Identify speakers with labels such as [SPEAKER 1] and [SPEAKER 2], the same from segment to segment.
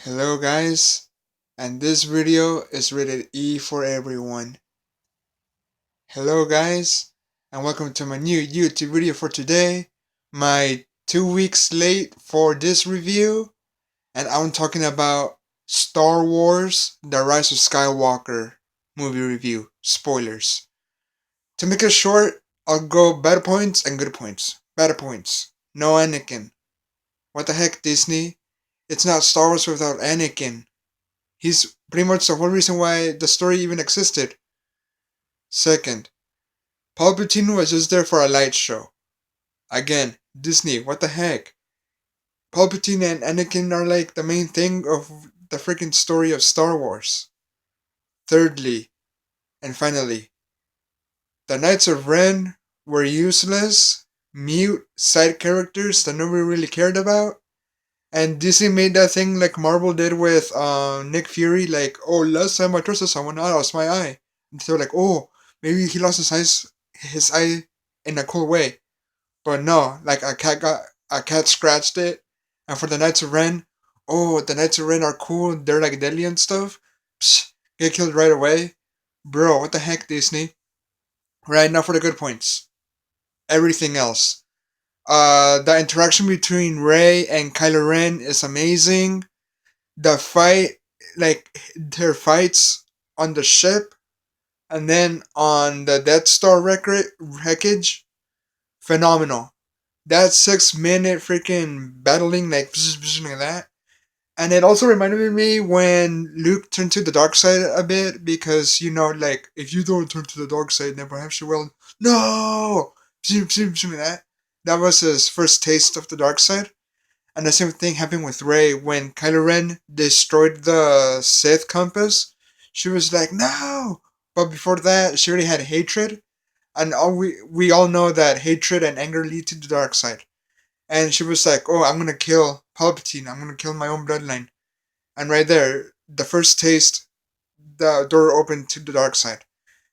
[SPEAKER 1] Hello guys, and this video is rated E for everyone. Hello guys, and welcome to my new YouTube video for today. My 2 weeks late for this review, and I'm talking about Star Wars The Rise of Skywalker movie review. Spoilers. To make it short, I'll go bad points and good points. Bad points. No Anakin. What the heck, Disney? It's not Star Wars without Anakin. He's pretty much the whole reason why the story even existed. Second, Palpatine was just there for a light show. Again, Disney, what the heck? Palpatine and Anakin are like the main thing of the freaking story of Star Wars. Thirdly, and finally, the Knights of Ren were useless, mute side characters that nobody really cared about. And Disney made that thing like Marvel did with Nick Fury, like, oh, last time I trusted someone, I lost my eye. And they were like, oh, maybe he lost his eye in a cool way. But no, like a cat scratched it. And for the Knights of Ren, oh, the Knights of Ren are cool. They're like deadly and stuff. Psh, get killed right away, bro. What the heck, Disney? Right now for the good points. Everything else. The interaction between Rey and Kylo Ren is amazing. The fight, like their fights on the ship and then on the Death Star wreckage, phenomenal. That 6 minute freaking battling like like that. And it also reminded me when Luke turned to the dark side a bit because like if you don't turn to the dark side, then perhaps you will. No, that. That was his first taste of the dark side. And the same thing happened with Rey when Kylo Ren destroyed the Sith compass. She was like, "No!" But before that, she already had hatred, and we all know that hatred and anger lead to the dark side. And she was like, "Oh, I'm gonna kill Palpatine. I'm gonna kill my own bloodline." And right there, the first taste, the door opened to the dark side.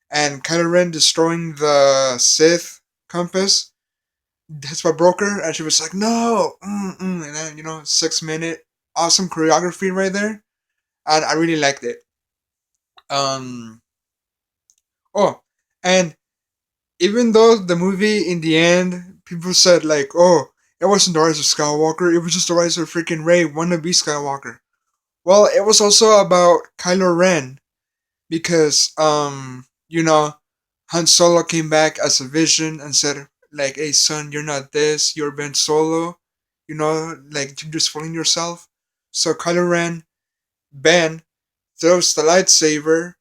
[SPEAKER 1] And Kylo Ren destroying the Sith compass, that's what broke her, and she was like, "No!" And then 6 minute awesome choreography right there, and I really liked it. Um, oh, and even though the movie in the end, people said like, "Oh, it wasn't the rise of Skywalker; it was just the rise of freaking Rey wannabe Skywalker." Well, it was also about Kylo Ren because Han Solo came back as a vision and said like, "Hey son, you're not this. You're Ben Solo. Like you're just fooling yourself." So Kylo Ren, Ben, throws the lightsaber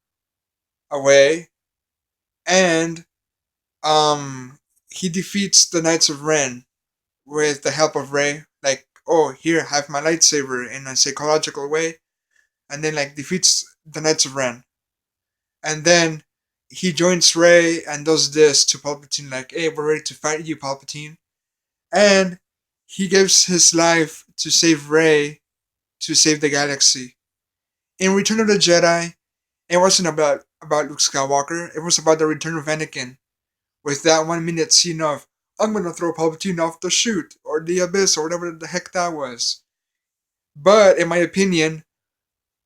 [SPEAKER 1] away, and he defeats the Knights of Ren with the help of Rey. Like, oh, here, have my lightsaber in a psychological way, and then like defeats the Knights of Ren, and then he joins Rey and does this to Palpatine, like, "Hey, we're ready to fight you, Palpatine," and he gives his life to save Rey, to save the galaxy. In Return of the Jedi, it wasn't about Luke Skywalker. It was about the return of Anakin, with that 1 minute scene of "I'm gonna throw Palpatine off the chute or the abyss or whatever the heck that was." But in my opinion,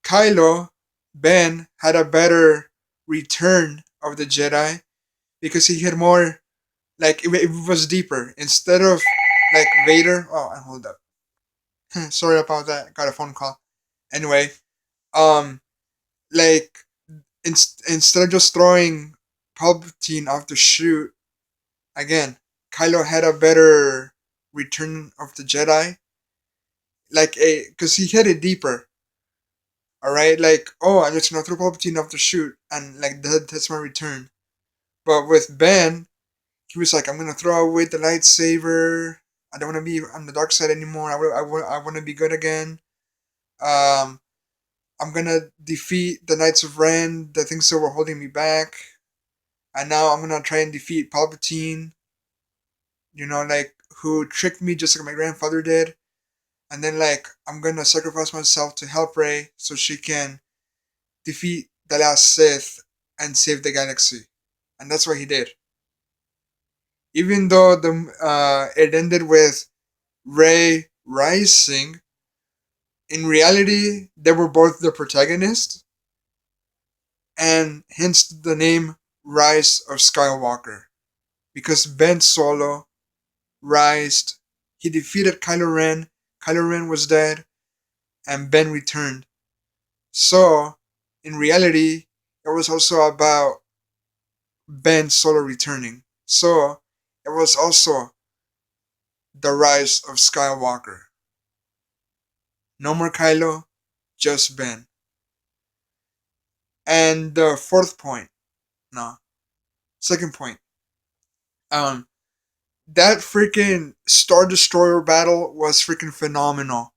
[SPEAKER 1] Kylo Ben had a better return of the Jedi because he had more, like it was deeper instead of like Vader. Oh, hold up. Sorry about that. Got a phone call. Anyway, um, like instead of just throwing Palpatine off the chute again, Kylo had a better return of the Jedi. Like a, because he hit it deeper. All right, like, oh, I'm just gonna throw Palpatine off the chute, and like that's my return. But with Ben, he was like, I'm gonna throw away the lightsaber. I don't want to be on the dark side anymore. I want to be good again. Um, I'm gonna defeat the Knights of Ren, the things that were holding me back, and now I'm gonna try and defeat Palpatine. Like who tricked me just like my grandfather did. And then like I'm gonna sacrifice myself to help Rey so she can defeat the last Sith and save the galaxy. And that's what he did. Even though the it ended with Rey rising, In reality, they were both the protagonist, and hence the name Rise of Skywalker. Because Ben Solo rised, he defeated Kylo Ren was dead, and Ben returned. So, in reality, it was also about Ben Solo returning. So, it was also the rise of Skywalker. No more Kylo, just Ben. And the fourth point, no, second point. Um, that freaking Star Destroyer battle was freaking phenomenal.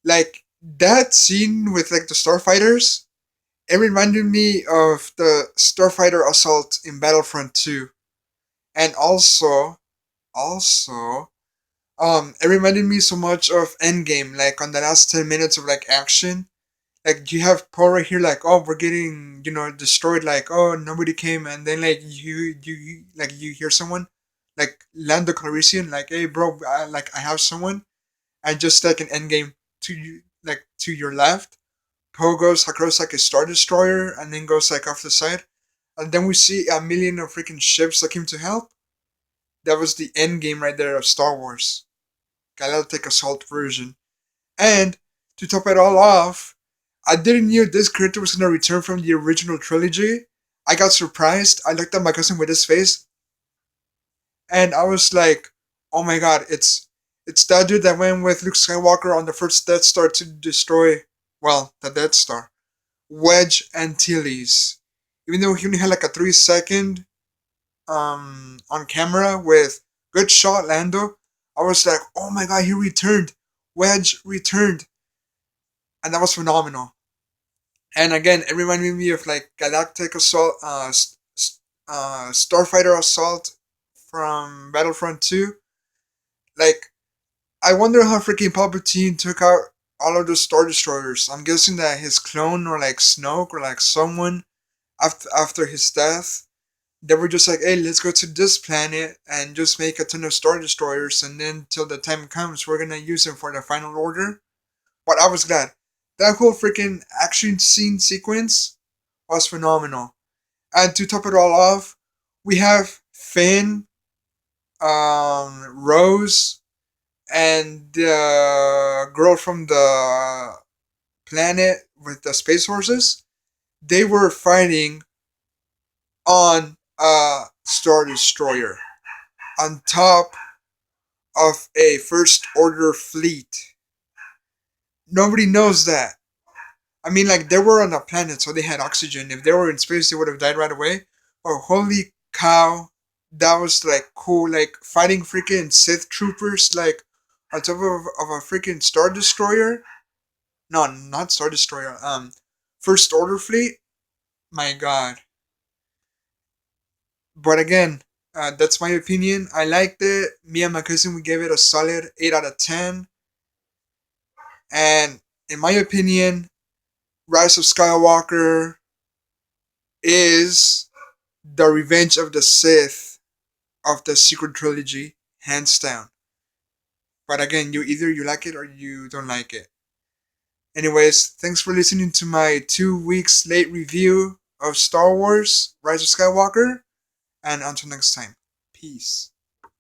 [SPEAKER 1] Like that scene with like the starfighters, it reminded me of the starfighter assault in Battlefront 2, and also, it reminded me so much of Endgame. Like on the last 10 minutes of like action, like you have Paul right here, like oh we're getting destroyed, like oh nobody came, and then like you hear someone like Lando Calrissian, like hey bro, I have someone, and just like an Endgame to you, like to your left, Poe goes across like a Star Destroyer and then goes like off the side. And then we see a million of freaking ships that came to help. That was the end game right there of Star Wars. Galactic Assault version. And to top it all off, I didn't know this character was gonna return from the original trilogy. I got surprised. I looked at my cousin with his face, and I was like, "Oh my god, it's that dude that went with Luke Skywalker on the first Death Star to destroy, well, the Death Star." Wedge Antilles. Even though he only had like a 3 second on camera with good shot Lando, I was like, oh my god, he returned. Wedge returned. And that was phenomenal. And again, it reminded me of like Galactic Assault, Starfighter Assault from Battlefront 2. Like, I wonder how freaking Palpatine took out all of those Star Destroyers. I'm guessing that his clone or like Snoke or like someone after his death, they were just like, hey, let's go to this planet and just make a ton of Star Destroyers, and then till the time comes, we're gonna use them for the final order. But I was glad. That whole freaking action scene sequence was phenomenal. And to top it all off, we have Finn, Rose, and the girl from the planet with the space horses. They were fighting on a Star Destroyer on top of a First Order fleet. Nobody knows that. I mean, like, they were on a planet, so they had oxygen. If they were in space, they would have died right away. Oh, holy cow. That was, like, cool. Like, fighting freaking Sith troopers, like, on top of a freaking Star Destroyer. No, not Star Destroyer. First Order fleet. My god. But again, that's my opinion. I liked it. Me and my cousin, we gave it a solid 8 out of 10. And in my opinion, Rise of Skywalker is the Revenge of the Sith of the Secret Trilogy, hands down. But again, you like it or you don't like it. Anyways, thanks for listening to my 2 weeks late review of Star Wars Rise of Skywalker, and until next time, peace.